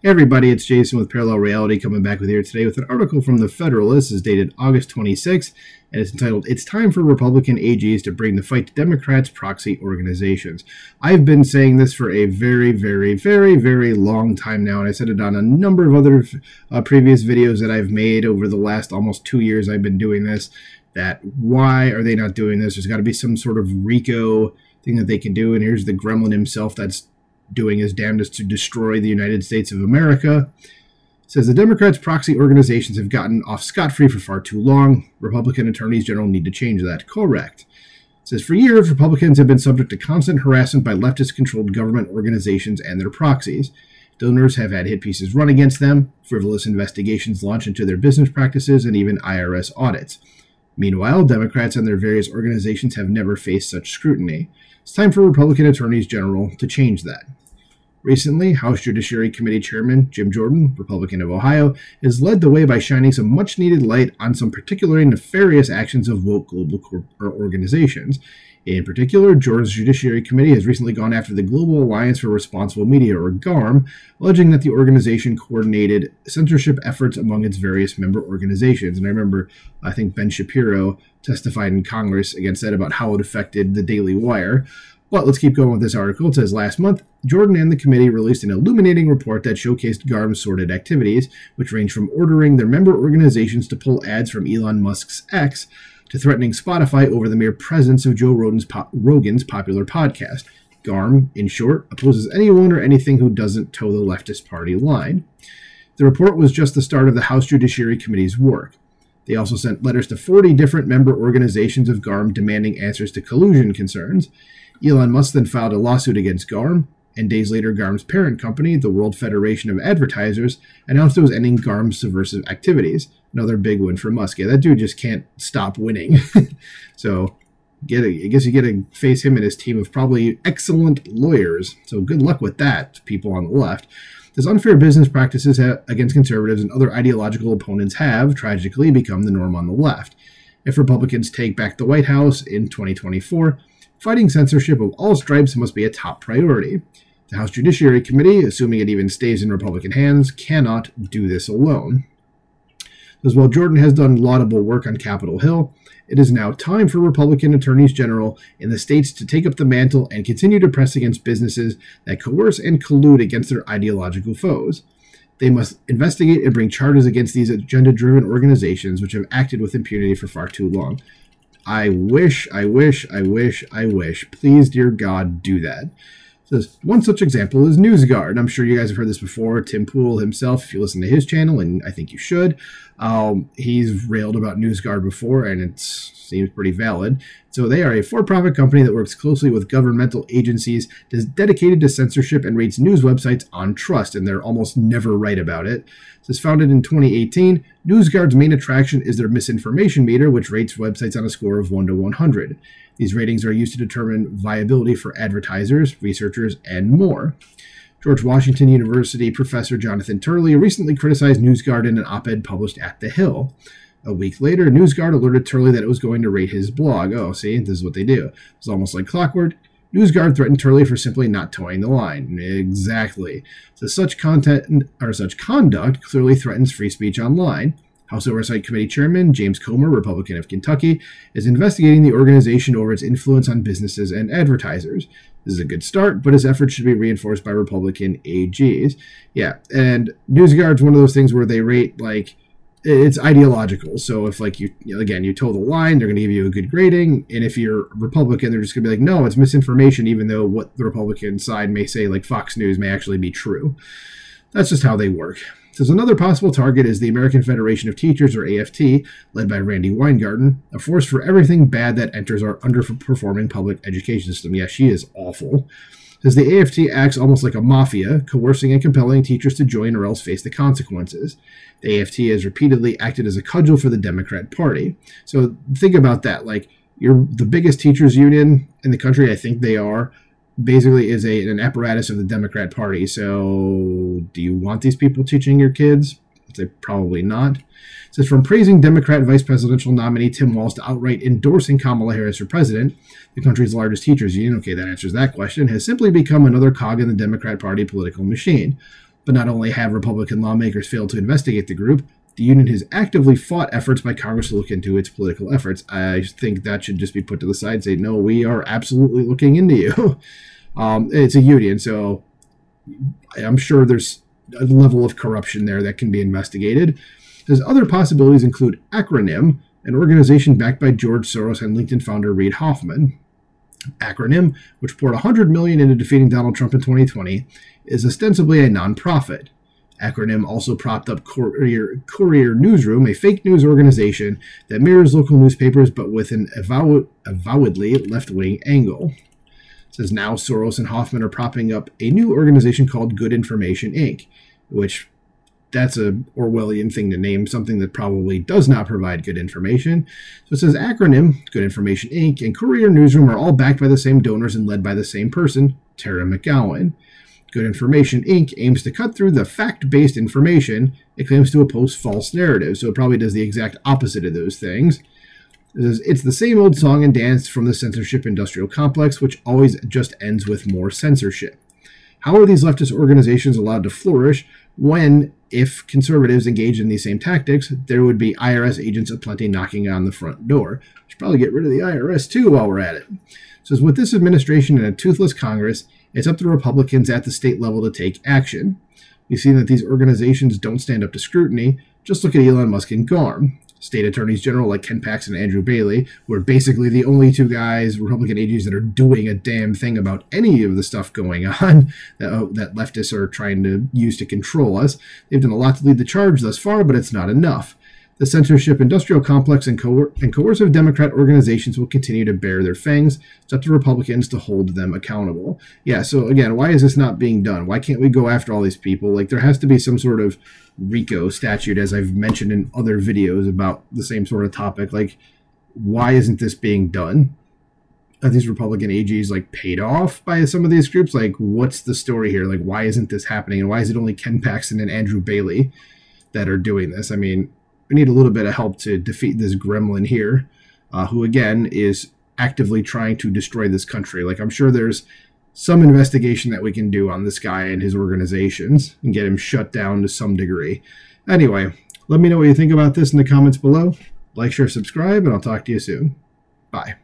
Hey everybody, it's Jason with Parallel Reality coming back with here today with an article from The Federalist. It's dated August 26th, and it's entitled, "It's Time for Republican AGs to Bring the Fight to Democrats' Proxy Organizations." I've been saying this for a very, very, very, very long time now, and I said it on a number of other previous videos that I've made over the last almost 2 years I've been doing this, that why are they not doing this? There's got to be some sort of RICO thing that they can do, and here's the gremlin himself that's doing his damnedest to destroy the United States of America. It says the Democrats' proxy organizations have gotten off scot-free for far too long. Republican attorneys general need to change that. Correct. It says for years, Republicans have been subject to constant harassment by leftist-controlled government organizations and their proxies. Donors have had hit pieces run against them, frivolous investigations launched into their business practices, and even IRS audits. Meanwhile, Democrats and their various organizations have never faced such scrutiny. It's time for Republican attorneys general to change that. Recently, House Judiciary Committee Chairman Jim Jordan, Republican of Ohio, has led the way by shining some much-needed light on some particularly nefarious actions of woke global organizations. In particular, Jordan's Judiciary Committee has recently gone after the Global Alliance for Responsible Media, or GARM, alleging that the organization coordinated censorship efforts among its various member organizations. And I remember, I think Ben Shapiro testified in Congress against that about how it affected the Daily Wire. But let's keep going with this article. It says, last month, Jordan and the committee released an illuminating report that showcased GARM's sordid activities, which range from ordering their member organizations to pull ads from Elon Musk's X to threatening Spotify over the mere presence of Joe Rogan's popular podcast. GARM, in short, opposes anyone or anything who doesn't toe the leftist party line. The report was just the start of the House Judiciary Committee's work. They also sent letters to 40 different member organizations of GARM demanding answers to collusion concerns. Elon Musk then filed a lawsuit against GARM, and days later, GARM's parent company, the World Federation of Advertisers, announced it was ending GARM's subversive activities. Another big win for Musk. Yeah, that dude just can't stop winning. So, I guess you get to face him and his team of probably excellent lawyers. So good luck with that, people on the left. These unfair business practices against conservatives and other ideological opponents have, tragically, become the norm on the left. If Republicans take back the White House in 2024, fighting censorship of all stripes must be a top priority. The House Judiciary Committee, assuming it even stays in Republican hands, cannot do this alone. As while Jordan has done laudable work on Capitol Hill, it is now time for Republican attorneys general in the states to take up the mantle and continue to press against businesses that coerce and collude against their ideological foes. They must investigate and bring charges against these agenda-driven organizations which have acted with impunity for far too long. I wish. Please, dear God, do that. So one such example is NewsGuard. I'm sure you guys have heard this before. Tim Pool himself, if you listen to his channel, and I think you should, he's railed about NewsGuard before, and it seems pretty valid. So they are a for-profit company that works closely with governmental agencies, is dedicated to censorship, and rates news websites on trust, and they're almost never right about it. This is founded in 2018. NewsGuard's main attraction is their misinformation meter, which rates websites on a score of 1 to 100. These ratings are used to determine viability for advertisers, researchers, and more. George Washington University professor Jonathan Turley recently criticized NewsGuard in an op-ed published at The Hill. A week later, NewsGuard alerted Turley that it was going to rate his blog. Oh, see, this is what they do. It's almost like clockwork. NewsGuard threatened Turley for simply not towing the line. Exactly. So such conduct clearly threatens free speech online. House Oversight Committee Chairman James Comer, Republican of Kentucky, is investigating the organization over its influence on businesses and advertisers. This is a good start, but his efforts should be reinforced by Republican AGs. Yeah, and NewsGuard's one of those things where they rate, like, it's ideological. So if, like, you toe the line, they're going to give you a good grading. And if you're Republican, they're just going to be like, no, it's misinformation, even though what the Republican side may say, like Fox News, may actually be true. That's just how they work. Says another possible target is the American Federation of Teachers, or AFT, led by Randy Weingarten, a force for everything bad that enters our underperforming public education system. Yeah, she is awful. Says the AFT acts almost like a mafia, coercing and compelling teachers to join or else face the consequences. The AFT has repeatedly acted as a cudgel for the Democrat Party. So think about that. Like, you're the biggest teachers union in the country, I think they are, basically is an apparatus of the Democrat Party. So do you want these people teaching your kids? I'd say probably not. It says, from praising Democrat vice presidential nominee Tim Walz to outright endorsing Kamala Harris for president, the country's largest teachers union, okay, that answers that question, has simply become another cog in the Democrat Party political machine. But not only have Republican lawmakers failed to investigate the group, the union has actively fought efforts by Congress to look into its political efforts. I think that should just be put to the side and say, no, we are absolutely looking into you. It's a union, so I'm sure there's a level of corruption there that can be investigated. Says other possibilities include Acronym, an organization backed by George Soros and LinkedIn founder Reid Hoffman. Acronym, which poured $100 million into defeating Donald Trump in 2020, is ostensibly a nonprofit. Acronym also propped up Courier Newsroom, a fake news organization that mirrors local newspapers but with an avowedly left-wing angle. It says now Soros and Hoffman are propping up a new organization called Good Information, Inc., which that's a Orwellian thing to name something that probably does not provide good information. So it says Acronym, Good Information, Inc., and Courier Newsroom are all backed by the same donors and led by the same person, Tara McGowan. Good Information, Inc. aims to cut through the fact-based information. It claims to oppose false narratives, so it probably does the exact opposite of those things. It says, it's the same old song and dance from the censorship industrial complex, which always just ends with more censorship. How are these leftist organizations allowed to flourish when, if conservatives engaged in these same tactics, there would be IRS agents aplenty knocking on the front door? We should probably get rid of the IRS too while we're at it. It says, with this administration and a toothless Congress, it's up to Republicans at the state level to take action. We've seen that these organizations don't stand up to scrutiny. Just look at Elon Musk and Garm. State attorneys general like Ken Paxton and Andrew Bailey, who are basically the only two guys, Republican AGs, that are doing a damn thing about any of the stuff going on that leftists are trying to use to control us. They've done a lot to lead the charge thus far, but it's not enough. The censorship industrial complex and coercive Democrat organizations will continue to bear their fangs. It's up to Republicans to hold them accountable. Yeah, so again, why is this not being done? Why can't we go after all these people? Like, there has to be some sort of RICO statute, as I've mentioned in other videos about the same sort of topic. Like, why isn't this being done? Are these Republican AGs, like, paid off by some of these groups? Like, what's the story here? Like, why isn't this happening? And why is it only Ken Paxton and Andrew Bailey that are doing this? I mean, we need a little bit of help to defeat this gremlin here, who, again, is actively trying to destroy this country. Like, I'm sure there's some investigation that we can do on this guy and his organizations and get him shut down to some degree. Anyway, let me know what you think about this in the comments below. Like, share, subscribe, and I'll talk to you soon. Bye.